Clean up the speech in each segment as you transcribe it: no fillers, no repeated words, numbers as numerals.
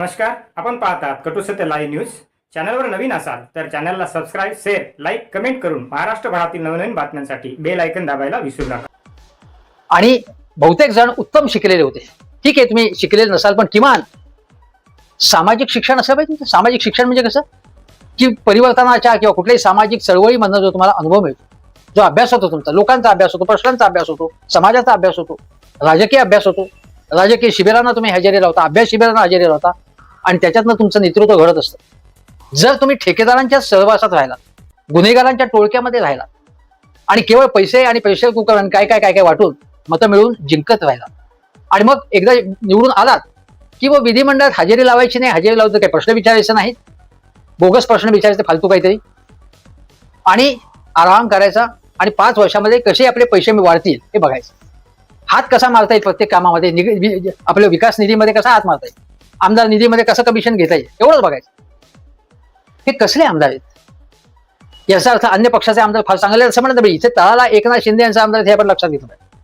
नमस्कार, आपण पाहतात कटू सत्य लाईव्ह न्यूज. चॅनलवर नवीन असाल तर चॅनलला सबस्क्राईब, शेअर, लाईक, कमेंट करून महाराष्ट्रभरातील नवनवीन बातम्यांसाठी बेल आयकन दाबायला विसरू नका. आणि बहुतेक जण उत्तम शिकलेले होते. ठीक आहे, तुम्ही शिकलेले नसाल पण किमान सामाजिक शिक्षण असलं पाहिजे. सामाजिक शिक्षण म्हणजे कसं की परिवर्तनाच्या किंवा कुठल्याही सामाजिक चळवळीमधनं जो तुम्हाला अनुभव मिळतो, जो अभ्यास होतो, तुमचा लोकांचा अभ्यास होतो, प्रश्नांचा अभ्यास होतो, समाजाचा अभ्यास होतो, राजकीय अभ्यास होतो, राजकीय शिबिरांना तुम्ही हजेरी लावता, अभ्यास शिबिरांना हजेरी लावता आणि त्याच्यातनं तुमचं नेतृत्व घडत असतं. जर तुम्ही ठेकेदारांच्या सहवासात राहिला, गुन्हेगारांच्या टोळक्यामध्ये राहिला आणि केवळ पैसे आणि प्रेशर कुकर काय काय काय काय वाटून मतं मिळवून जिंकत राहिला आणि मग एकदा निवडून आलात की मग विधिमंडळात हजेरी लावायची नाही, हजेरी लावतो काही प्रश्न विचारायचे नाहीत, बोगस प्रश्न विचारायचे फालतू काहीतरी, आणि आराम करायचा आणि 5 वर्षामध्ये कसे आपले पैसे वाढतील हे बघायचं. हात कसा मारता येईल प्रत्येक कामामध्ये, आपल्या विकास निधीमध्ये कसा हात मारता येईल, आमदार निधीमध्ये कसं कमिशन घेता येईल, एवढंच बघायचं. हे कसले आमदार आहेत? याचा अर्थ अन्य पक्षाचे आमदार फार चांगले असं म्हणत नाही. इथे तळाला एकनाथ शिंदे यांचा आमदार हे आपण लक्षात घेतलं पाहिजे.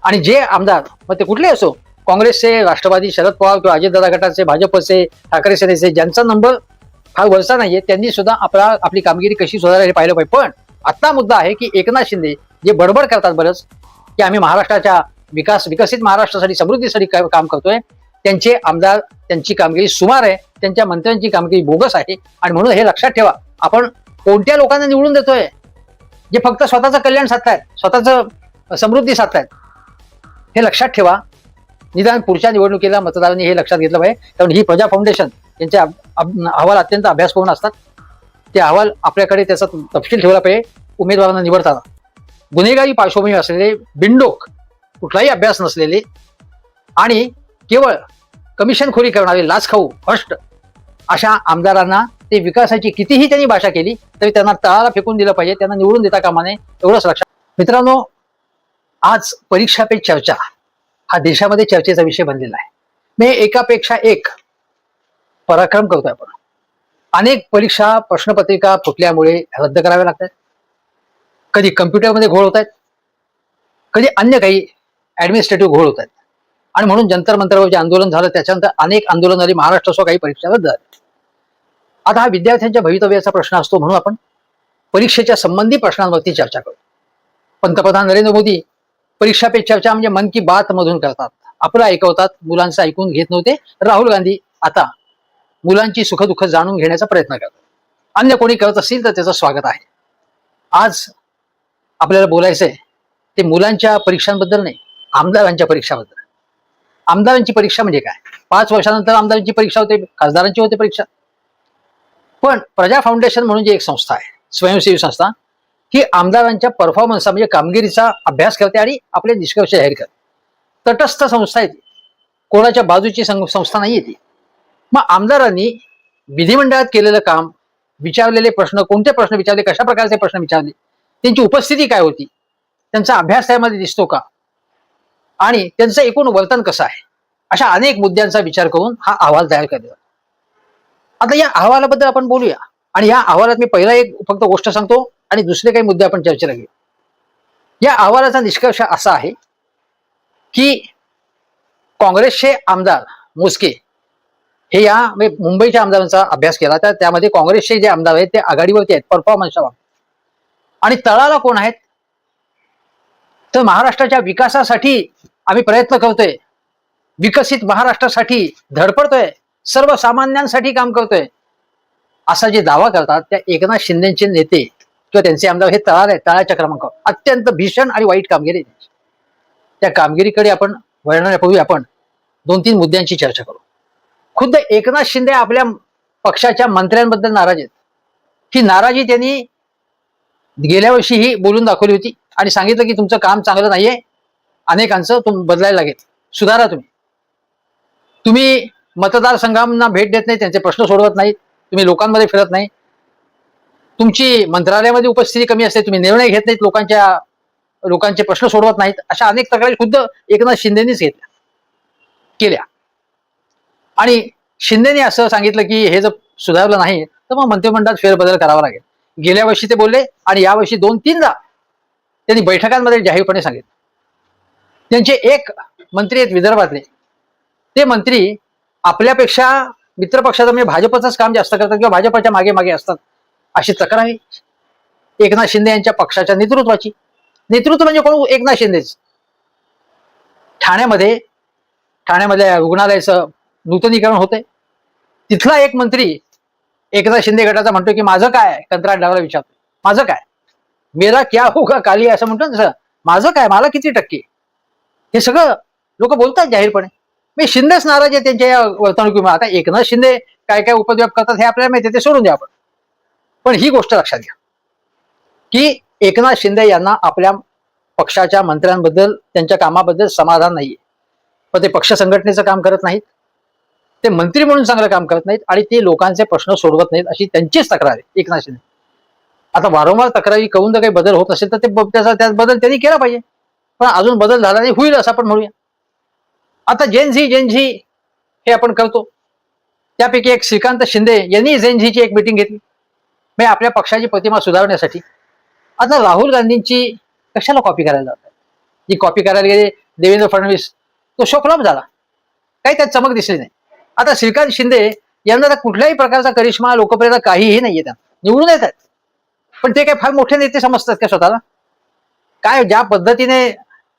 आणि जे आमदार मग ते कुठले असो, काँग्रेसचे, राष्ट्रवादी, शरद पवार किंवा अजितदादा गटाचे, भाजपचे, ठाकरे सेनेचे, ज्यांचा नंबर फार वरचा नाहीये, त्यांनी सुद्धा आपली कामगिरी कशी सुधारायला पाहिलं पाहिजे. पण आता मुद्दा आहे की एकनाथ शिंदे जे बडबड करतात बरंच की आम्ही महाराष्ट्राच्या विकसित महाराष्ट्रासाठी, समृद्धीसाठी काम करतोय, त्यांचे आमदार, त्यांची कामगिरी सुमार आहे, त्यांच्या मंत्र्यांची कामगिरी बोगस आहे. आणि म्हणून हे लक्षात ठेवा, आपण कोणत्या लोकांना निवडून देतोय जे फक्त स्वतःचं कल्याण साधतायत, स्वतःचं समृद्धी साधतायत, हे लक्षात ठेवा. निदान पुढच्या निवडणुकीला मतदारांनी हे लक्षात घेतलं पाहिजे. कारण ही प्रजा फाउंडेशन यांचे अहवाल अत्यंत अभ्यासपूर्ण असतात. ते अहवाल आपल्याकडे त्याचा तपशील ठेवला पाहिजे. उमेदवारांना निवडताना गुन्हेगारी पार्श्वभूमी असलेले, बिनडोक, कुठलाही अभ्यास नसलेले आणि केवळ कमिशनखोरी करणारे, लाचखाऊ, भ्रष्ट अशा आमदारांना ते विकासाची कितीही त्यांनी भाषा केली तरी त्यांना तळाला फेकून दिलं पाहिजे. त्यांना निवडून देता कामा नये, एवढंच लक्षात. मित्रांनो, आज परीक्षा पे चर्चा हा देशामध्ये चर्चेचा विषय बनलेला आहे. मी एकापेक्षा एक पराक्रम करतोय. आपण अनेक परीक्षा, प्रश्नपत्रिका फुटल्यामुळे रद्द कराव्या लागतात. कधी कम्प्युटरमध्ये घोळ होत आहेत, कधी अन्य काही ऍडमिनिस्ट्रेटिव्ह घोळ होत आहेत. आणि म्हणून जंतर मंतरवर जे आंदोलन झालं त्याच्यानंतर अनेक आंदोलन झाली, महाराष्ट्रासह काही परीक्षा रद्द झाल्या. आता हा विद्यार्थ्यांच्या भवितव्याचा प्रश्न असतो, म्हणून आपण परीक्षेच्या संबंधी प्रश्नांवरती चर्चा करू. पंतप्रधान नरेंद्र मोदी परीक्षा पे चर्चा म्हणजे मन की बात मधून करतात, आपलं ऐकवतात, मुलांचं ऐकून घेत नव्हते. राहुल गांधी आता मुलांची सुखदुःख जाणून घेण्याचा प्रयत्न करतात. अन्य कोणी करत असतील तर त्याचं स्वागत आहे. आज आपल्याला बोलायचंय ते मुलांच्या परीक्षांबद्दल नाही, आमदारांच्या परीक्षाबद्दल. आमदारांची परीक्षा म्हणजे काय? 5 वर्षानंतर आमदारांची परीक्षा होते, खासदारांची होते परीक्षा. पण प्रजा फाउंडेशन म्हणून जी एक संस्था आहे, स्वयंसेवी संस्था, ही आमदारांच्या परफॉर्मन्सचा म्हणजे कामगिरीचा अभ्यास करते आणि आपले निष्कर्ष जाहीर करते. तटस्थ संस्था आहे ती, कोणाच्या बाजूची संस्था नाहीये ती. मग आमदारांनी विधिमंडळात केलेलं काम, विचारलेले प्रश्न, कोणते प्रश्न विचारले, कशा प्रकारचे प्रश्न विचारले, त्यांची उपस्थिती काय होती, त्यांचा अभ्यास त्यामध्ये दिसतो का, आणि त्यांचं एकूण वर्तन कसं आहे, अशा अनेक मुद्द्यांचा विचार करून हा अहवाल तयार केला. आता या अहवालाबद्दल आपण बोलूया. आणि या अहवालात मी पहिला एक फक्त गोष्ट सांगतो आणि दुसरे काही मुद्दे आपण चर्चेला घेऊ. या अहवालाचा निष्कर्ष असा आहे की काँग्रेसचे आमदार मोजके हे या मुंबईच्या आमदारांचा अभ्यास केला तर त्यामध्ये काँग्रेसचे जे आमदार आहेत ते आघाडीवरती आहेत परफॉर्मन्सच्या बाबतीत. आणि तळाला कोण आहेत तर महाराष्ट्राच्या विकासासाठी आम्ही प्रयत्न करतोय, विकसित महाराष्ट्रासाठी धडपडतोय, सर्वसामान्यांसाठी काम करतोय, असा जे दावा करतात त्या एकनाथ शिंदेचे नेते किंवा त्यांचे आमदार हे तळाला आहेत, तळाच्या क्रमांकावर. अत्यंत भीषण आणि वाईट कामगिरी. त्या कामगिरीकडे आपण वळण्यापूर्वी आपण 2-3 मुद्द्यांची चर्चा करू. खुद्द एकनाथ शिंदे आपल्या पक्षाच्या मंत्र्यांबद्दल नाराज आहेत. ही नाराजी त्यांनी गेल्या वर्षीही बोलून दाखवली होती आणि सांगितलं की तुमचं काम चांगलं नाहीये, अनेकांचं बदलायला लागेल, सुधारा तुम्ही मतदारसंघांना भेट देत नाही, त्यांचे प्रश्न सोडवत नाहीत, तुम्ही लोकांमध्ये फिरत नाही, तुमची मंत्रालयामध्ये उपस्थिती कमी असते, तुम्ही निर्णय घेत नाहीत, लोकांचे प्रश्न सोडवत नाहीत, अशा अनेक तक्रारी खुद्द एकनाथ शिंदेनीच केल्या. आणि शिंदेने असं सांगितलं की हे जर सुधारलं नाही तर मग मंत्रिमंडळात फेरबदल करावा लागेल. गेल्या वर्षी ते बोलले आणि यावर्षी 2-3दा त्यांनी बैठकांमध्ये जाहीरपणे सांगितलं. त्यांचे एक मंत्री आहेत विदर्भातले, ते मंत्री आपल्यापेक्षा मित्रपक्षाचं म्हणजे भाजपचंच काम जास्त करतात किंवा भाजपच्या मागे मागे असतात, अशी तक्रार आहे एकनाथ शिंदे यांच्या पक्षाच्या नेतृत्वाची. नेतृत्व म्हणजे कोण? एकनाथ शिंदेच. ठाण्यामधल्या रुग्णालयाचं नूतनीकरण होतंय. तिथला एक मंत्री एकनाथ शिंदे गटाचा म्हणतो की माझं काय, कंत्राटदाराला विचारतो माझं काय, मेरा क्या होगा काली, असं म्हणतो ना तसं, माझं काय, मला किती टक्के, हे सगळं लोक बोलतात जाहीरपणे. मी शिंदेच नाराज आहे त्यांच्या या वर्तणुकीमुळे. आता एकनाथ शिंदे काय काय उपद्व्याप करतात हे आपल्याला माहिती आहे, ते सोडून द्या आपण. पण ही गोष्ट लक्षात घ्या की एकनाथ शिंदे यांना आपल्या पक्षाच्या मंत्र्यांबद्दल, त्यांच्या कामाबद्दल समाधान नाहीये. पण ते पक्ष संघटनेचं काम करत नाहीत, ते मंत्री म्हणून चांगलं काम करत नाहीत आणि ते लोकांचे प्रश्न सोडवत नाहीत, अशी त्यांचीच तक्रार आहे एकनाथ शिंदे. आता वारंवार तक्रारी करून जर काही बदल होत असेल तर ते त्यात बदल त्यांनी केला पाहिजे. पण अजून बदल झाला नाही, होईल असं आपण म्हणूया. आता जेनझी हे आपण करतो, त्यापैकी एक श्रीकांत शिंदे यांनी जेनझीची एक मिटिंग घेतली म्हणजे आपल्या पक्षाची प्रतिमा सुधारण्यासाठी. आता राहुल गांधींची कशाला कॉपी करायला जातात? जी कॉपी करायला गेले देवेंद्र फडणवीस, तो शो फ्लॉप झाला, काही त्यात चमक दिसली नाही. आता श्रीकांत शिंदे यांना तर कुठल्याही प्रकारचा करिश्मा, लोकप्रियता काहीही नाहीये, त्या निवडून येतात. पण ते काय फार मोठे नेते समजतात का स्वतःला? काय ज्या पद्धतीने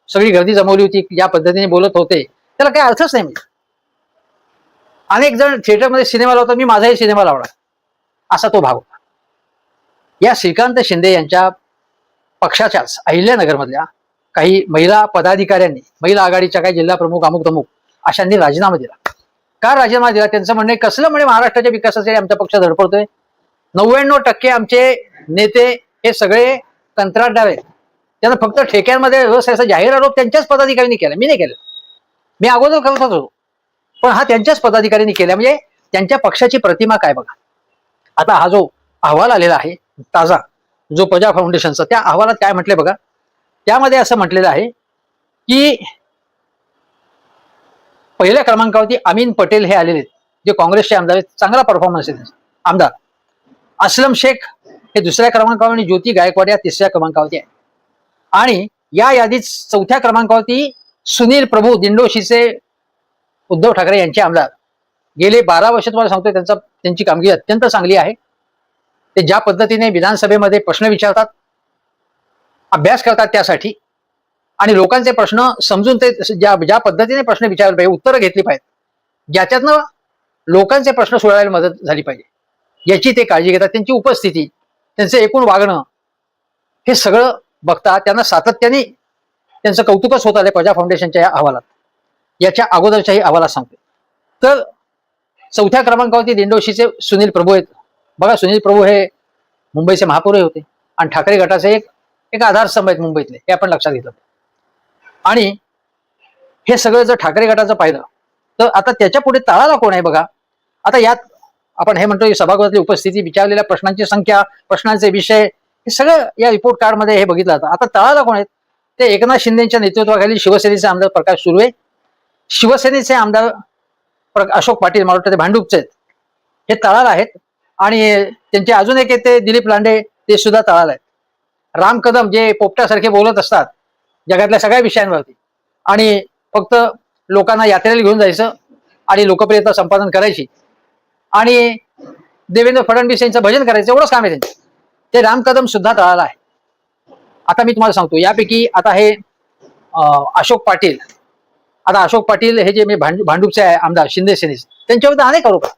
सगळी गर्दी जमवली होती, ज्या पद्धतीने बोलत होते, त्याला काही अर्थच नाही. अनेक जण थिएटरमध्ये सिनेमा लावतात, मी माझाही सिनेमा लावला, असा तो भाग होता. या श्रीकांत शिंदे यांच्या पक्षाच्याच अहिल्यानगरमधल्या काही महिला पदाधिकाऱ्यांनी, महिला आघाडीच्या काही जिल्हा प्रमुख, अमुक तमुक अशांनी राजीनामा दिला. का राजीनामा दिला? त्यांचं म्हणणं कसलं म्हणे महाराष्ट्राच्या विकासासाठी आमचा पक्ष धडपडतोय. 99% आमचे नेते हे सगळे कंत्राटदार आहेत, त्यांना फक्त ठेक्यांमध्ये रस याचा जाहीर आरोप त्यांच्याच पदाधिकाऱ्यांनी केला, मी नाही केला. मी अगोदर करत होतो, पण हा त्यांच्याच पदाधिकाऱ्यांनी केला. म्हणजे त्यांच्या पक्षाची प्रतिमा काय बघा. आता हा जो अहवाल आलेला आहे ताजा, जो प्रजा फाउंडेशनचा, त्या अहवालात काय म्हटलंय बघा. त्यामध्ये असं म्हटलेलं आहे की पहिल्या क्रमांकावरती अमीन पटेल हे आलेले आहेत, जे काँग्रेसचे आमदार आहेत, चांगला परफॉर्मन्स आहे आमदार. असलम शेख हे दुसऱ्या क्रमांकावर आणि ज्योती गायकवाड या तिसऱ्या क्रमांकावरती आहे. आणि या यादीत चौथ्या क्रमांकावरती सुनील प्रभू, दिंडोशीचे उद्धव ठाकरे यांचे आमदार. गेले 12 वर्ष तुम्हाला सांगतोय त्यांची कामगिरी अत्यंत चांगली आहे. ते ज्या पद्धतीने विधानसभेमध्ये प्रश्न विचारतात, अभ्यास करतात त्यासाठी, आणि लोकांचे प्रश्न समजून ते ज्या पद्धतीने प्रश्न विचारले पाहिजे, उत्तरं घेतली पाहिजेत, ज्याच्यातनं लोकांचे प्रश्न सोडवायला मदत झाली पाहिजे, याची ते काळजी घेतात. त्यांची उपस्थिती, त्यांचं एकूण वागणं, हे सगळं बघता त्यांना सातत्याने त्यांचं कौतुकच होत आलंय प्रजा फाउंडेशनच्या या अहवालात. याच्या अगोदरच्याही अहवालात सांगते. तर चौथ्या क्रमांकावरती दिंडोशीचे सुनील प्रभू आहेत. बघा, सुनील प्रभू हे मुंबईचे महापौर होते आणि ठाकरे गटाचे एक आधारस्तंभ आहेत मुंबईतले, हे आपण लक्षात घेतलं. आणि हे सगळं जर ठाकरे गटाचं पाहिलं तर आता त्याच्या पुढे तळाला कोण आहे बघा. आता यात आपण हे म्हणतो सभागृहातली उपस्थिती, विचारलेल्या प्रश्नांची संख्या, प्रश्नांचे विषय, हे सगळं या रिपोर्ट कार्डमध्ये हे बघितलं जातं. आता तळाला कोण आहेत? ते एकनाथ शिंदेच्या नेतृत्वाखाली शिवसेनेचे आमदार प्रकाश सुर्वे, शिवसेनेचे आमदार अशोक पाटील, मला वाटतं ते भांडूपचे आहेत, हे तळाला आहेत. आणि त्यांचे अजून एक ते दिलीप लांडे, ते सुद्धा तळाला आहेत. राम कदम जे पोपटासारखे बोलत असतात जगातल्या सगळ्या विषयांवरती, आणि फक्त लोकांना यात्रेला घेऊन जायचं आणि लोकप्रियता संपादन करायची आणि देवेंद्र फडणवीस यांचं भजन करायचं, एवढंच काम आहे त्यांचं. ते राम कदम सुद्धा तळाला आहे. आता मी तुम्हाला सांगतो, यापैकी आता हे अशोक पाटील, आता अशोक पाटील हे जे मी भांडूपचे आहे आमदार शिंदे सेनेचे, त्यांच्याविरुद्ध अनेक आरोप आहेत.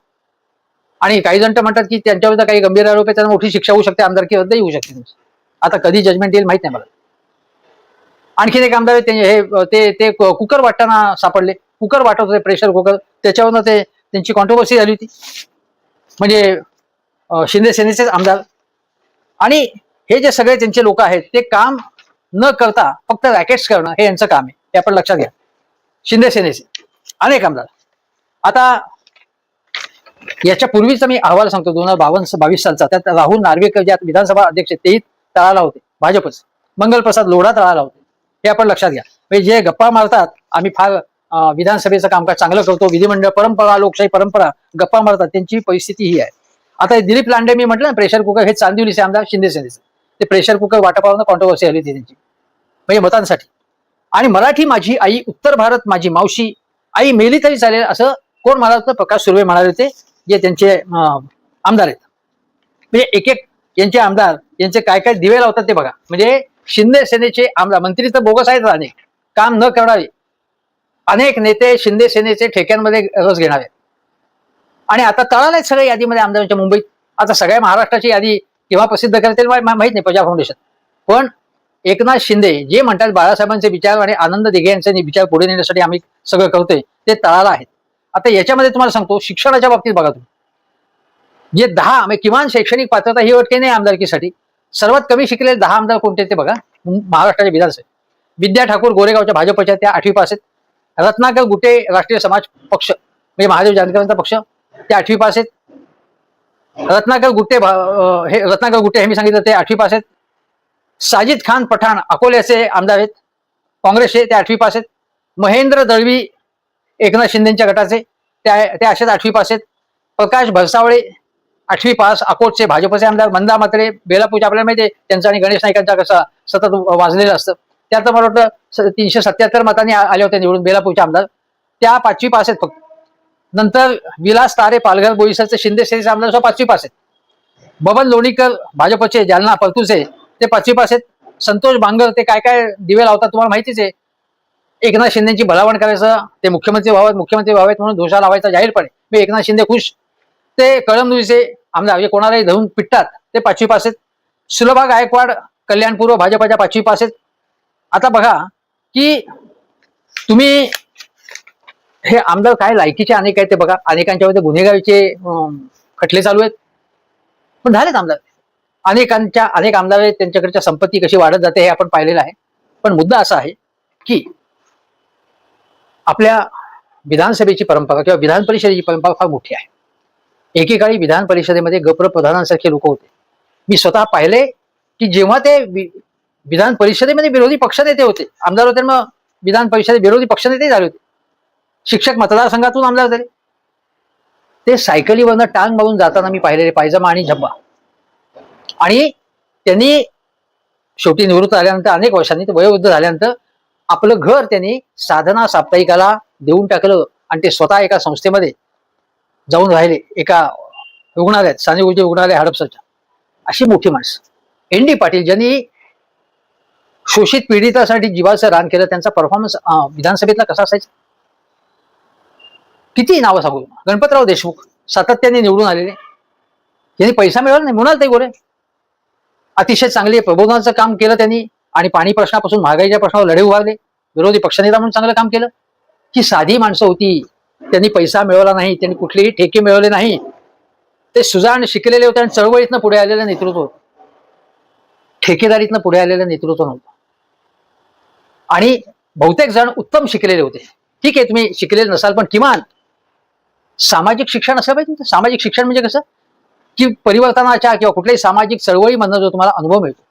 आणि काही जण म्हणतात की त्यांच्याविरुद्ध काही गंभीर आरोप आहे, त्यांना मोठी शिक्षा होऊ शकते, आमदारकी रद्दही होऊ शकते. आता कधी जजमेंट येईल माहित नाही मला. आणखीन एक आमदार ते कुकर वाटताना सापडले, कुकर वाटत होते, प्रेशर कुकर, त्याच्यावरनं त्यांची कॉन्ट्रोवर्सी झाली होती. म्हणजे शिंदे सेनेचेच आमदार. आणि हे जे सगळे त्यांचे लोक आहेत, ते काम न करता फक्त रॅकेट्स करणं हे यांचं काम आहे, हे आपण लक्षात घ्या. शिंदे सेनेचे अनेक आमदार. आता याच्या पूर्वीचा मी अहवाल सांगतो 2022 सालचा, त्यात राहुल नार्वेकर ज्या विधानसभा अध्यक्ष तेही तळाला होते, भाजपच. मंगलप्रसाद लोढा तळाला होते, हे आपण लक्षात घ्या. म्हणजे जे गप्पा मारतात, आम्ही फार विधानसभेचं कामकाज चांगलं करतो, विधिमंडळ परंपरा, लोकशाही परंपरा, गप्पा मारतात, त्यांची परिस्थिती ही आहे. आता दिलीप लांडे मी म्हटलं ना, प्रेशर कुकर, हे चांदिवलीचे आमदार शिंदे सेनेचे, ते प्रेशर कुकर वाटपावरनं कॉन्ट्रोवर्सी आली होती त्यांची, म्हणजे मतांसाठी. आणि मराठी माझी आई, उत्तर भारत माझी मावशी, आई मेली तरी चालेल, असं कोण म्हणाल तर प्रकाश सुर्वे म्हणाले होते, जे त्यांचे आमदार आहेत. म्हणजे एक एक यांचे आमदार यांचे काय काय दिवे लावतात ते बघा. म्हणजे शिंदे सेनेचे आमदार, मंत्री तर बोगस आहेत अनेक, काम न करणारे अनेक नेते शिंदे सेनेचे ठेक्यांमध्ये रस घेणारे. आणि आता तळालेत सगळे यादीमध्ये आमदारांच्या मुंबईत. आता सगळ्या महाराष्ट्राची यादी केव्हा प्रसिद्ध करतील माहित नाही प्रजा फाउंडेशन. पण एकनाथ शिंदे जे म्हणतात बाळासाहेबांचे विचार आणि आनंद दिघे यांचे विचार पुढे नेण्यासाठी आम्ही सगळं करतोय, ते तळाला आहेत. आता याच्यामध्ये तुम्हाला सांगतो, शिक्षणाच्या बाबतीत बघा तुम्ही, जे 10 म्हणजे किमान शैक्षणिक पात्रता ही अट काही नाही आमदारकीसाठी. सर्वात कमी शिकलेले 10 आमदार कोणते ते बघा महाराष्ट्राच्या विधानसभेत. विद्या ठाकूर गोरेगावच्या भाजपच्या, त्या 8वी पास आहेत. रत्नाकर गुटे राष्ट्रीय समाज पक्ष म्हणजे महादेव जानकरांचा पक्ष, ते 8वी पास आहेत. रत्नाकर गुट्टे हे मी सांगितलं ते 8वी पास आहेत. साजिद खान पठाण अकोल्याचे आमदार आहेत काँग्रेसचे, ते 8वी पास आहेत. महेंद्र दळवी एकनाथ शिंदेच्या गटाचे, ते असेच 8वी पास आहेत. प्रकाश भरसावळे 8वी पास अकोटचे भाजपचे आमदार. मंदा म्हात्रे बेलापूरचे, आपल्याला माहिती आहे त्यांचा आणि गणेश नाईकांचा कसा सतत वाजलेलं असतं. त्यात मला वाटतं 377 मतांनी आले होते निवडून बेलापूरचे आमदार, त्या 5वी पास आहेत फक्त. नंतर विलास तारे पालघर बोईसरचे शिंदे सेनेचे आमदार 5वी पास आहेत. बबन लोणीकर भाजपचे जालना परतूरचे, ते 5वी पास आहेत. संतोष बांगर ते काय काय दिवे लावतात तुम्हाला माहितीच आहे. एकनाथ शिंदेची भलावण करायचं, ते मुख्यमंत्री व्हावेत म्हणून धोषा लावायचा जाहीरपणे. मी एकनाथ शिंदे खुश. ते कळमनुरीचे आमदार म्हणजे कोणालाही धरून पिटतात, ते 5वी पास आहेत. सुलभा गायकवाड कल्याणपूर्व भाजपच्या 5वी पास आहेत. आता बघा की तुम्ही हे आमदार काय लायकीचे अनेक आहेत ते बघा. अनेकांच्या मध्ये गुन्हेगारीचे खटले चालू आहेत, पण झालेत आमदार. अनेक आमदार आहेत, त्यांच्याकडच्या संपत्ती कशी वाढत जाते हे आपण पाहिलेलं आहे. पण मुद्दा असा आहे की आपल्या विधानसभेची परंपरा किंवा विधान परिषदेची परंपरा फार मोठी आहे. एकेकाळी विधान परिषदेमध्ये गप्र प्रधानांसारखे लोक होते. मी स्वतः पाहिले की जेव्हा ते विधान परिषदेमध्ये विरोधी पक्षनेते होते, आमदार होते, मग विधान परिषदेत विरोधी पक्षनेते झाले होते, शिक्षक मतदारसंघातून आमदार झाले, ते सायकलीवरनं टांग मारून जाताना मी पाहिलेले, पायजमा आणि झब्बा. आणि त्यांनी शेवटी निवृत्त झाल्यानंतर अनेक वर्षांनी, वयोवृद्ध झाल्यानंतर आपलं घर त्यांनी साधना साप्ताहिकाला देऊन टाकलं आणि ते स्वतः एका संस्थेमध्ये जाऊन राहिले, एका रुग्णालयात, सानेगुरुजी रुग्णालय हडपसरच्या. अशी मोठी माणसं. एन डी पाटील ज्यांनी शोषित पीडितासाठी जीवाचं रान केलं, त्यांचा परफॉर्मन्स विधानसभेतला कसा असायचा? किती नावं सांगू. गणपतराव देशमुख सातत्याने निवडून आलेले, यांनी पैसा मिळवला नाही, म्हणाल ते गोरे. अतिशय चांगले प्रबोधनाचं काम केलं त्यांनी आणि पाणी प्रश्नापासून महागाईच्या प्रश्नावर लढे उभारले. विरोधी पक्षनेता म्हणून चांगलं काम केलं. ही साधी माणसं होती, त्यांनी पैसा मिळवला नाही, त्यांनी कुठलेही ठेके मिळवले नाही. ते सुजाण शिकलेले होते आणि चळवळीतनं पुढे आलेलं नेतृत्व होतं, ठेकेदारीतनं पुढे आलेलं नेतृत्व नव्हतं. आणि बहुतेक जण उत्तम शिकलेले होते. ठीक आहे, तुम्ही शिकलेले नसाल, पण किमान सामाजिक शिक्षण असलं पाहिजे. सामाजिक शिक्षण म्हणजे कसं की परिवर्तनाच्या किंवा कुठल्याही सामाजिक चळवळीमधनं जो तुम्हाला अनुभव मिळतो,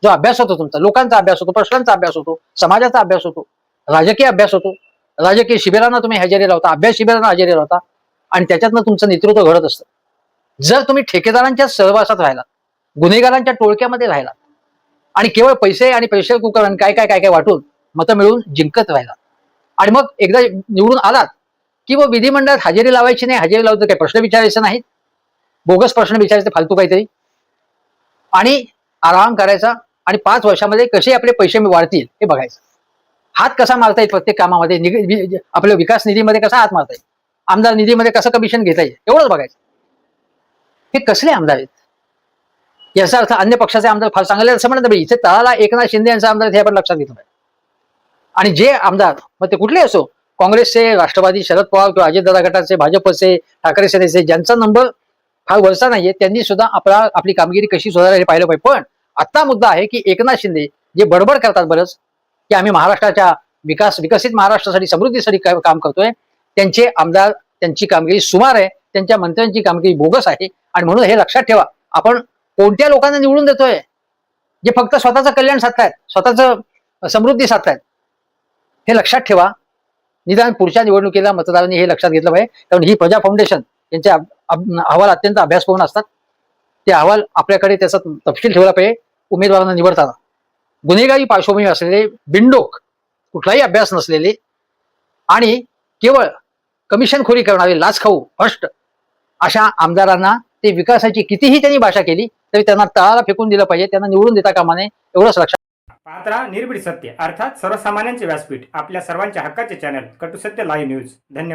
जो अभ्यास होतो तुमचा, लोकांचा अभ्यास होतो, प्रश्नांचा अभ्यास होतो, समाजाचा अभ्यास होतो, राजकीय अभ्यास होतो. राजकीय शिबिरांना तुम्ही हजेरी लावता, अभ्यास शिबिरांना हजेरी लावता आणि त्याच्यातनं तुमचं नेतृत्व घडत असतं. जर तुम्ही ठेकेदारांच्या सहवासात राहिलात, गुन्हेगारांच्या टोळक्यामध्ये राहिलात आणि केवळ पैसे आणि प्रेशर कुकर आणि काय काय काय काय वाटून मतं मिळवून जिंकत राहिलात आणि मग एकदा निवडून आलात की मग विधिमंडळात हजेरी लावायची नाही, हजेरी लावतं काही प्रश्न विचारायचे नाहीत, बोगस प्रश्न विचारायचे फालतू काहीतरी, आणि आराम करायचा आणि 5 वर्षामध्ये कसे आपले पैसे वाढतील हे बघायचं. हात कसा मारता येईल प्रत्येक कामामध्ये, आपल्या विकास निधीमध्ये कसा हात मारता येईल, आमदार निधीमध्ये कसं कमिशन घेता येईल, एवढंच बघायचं. हे कसले आमदार आहेत? याचा अर्थ अन्य पक्षाचे आमदार फार चांगले असं म्हणत नाही. इथे तळाला एकनाथ शिंदे यांचा आमदार हे आपण लक्षात घेतलं पाहिजे. आणि जे आमदार मग ते कुठले असो, काँग्रेसचे, राष्ट्रवादी, शरद पवार किंवा अजितदादा गटाचे, भाजपचे, ठाकरे सेनेचे, ज्यांचा नंबर फार वरचा नाहीये, त्यांनी सुद्धा आपली कामगिरी कशी सुधारायला पाहिलं पाहिजे. पण आता मुद्दा आहे की एकनाथ शिंदे जे बडबड करतात बरंच की आम्ही महाराष्ट्राच्या विकसित महाराष्ट्रासाठी, समृद्धीसाठी काम करतोय, त्यांचे आमदार, त्यांची कामगिरी सुमार आहे, त्यांच्या मंत्र्यांची कामगिरी बोगस आहे. आणि म्हणून हे लक्षात ठेवा, आपण कोणत्या लोकांना निवडून देतोय जे फक्त स्वतःचं कल्याण साधतायत, स्वतःचं समृद्धी साधतायत, हे लक्षात ठेवा. निदान पुढच्या निवडणुकीला मतदारांनी हे लक्षात घेतलं पाहिजे. कारण ही प्रजा फाउंडेशन यांचे अहवाल अत्यंत अभ्यासपूर्ण असतात. ते अहवाल आपल्याकडे त्याचा तपशील ठेवला पाहिजे. उमेदवारांना निवडताना गुन्हेगारी पार्श्वभूमी असलेले, बिनडोक, कुठलाही अभ्यास नसलेले आणि केवळ कमिशनखोरी करणारे लाचखाऊ भ्रष्ट अशा आमदारांना ते विकासाची कितीही त्यांनी भाषा केली तरी त्यांना तळाला फेकून दिलं पाहिजे, त्यांना निवडून देता कामा नये एवढंच लक्षात. पाहत राहा निर्भीड सत्य अर्थात सर्वसामान्यांचे व्यासपीठ, आपल्या सर्वांच्या हक्काचे चॅनल कटू सत्य लाईव्ह न्यूज. धन्यवाद.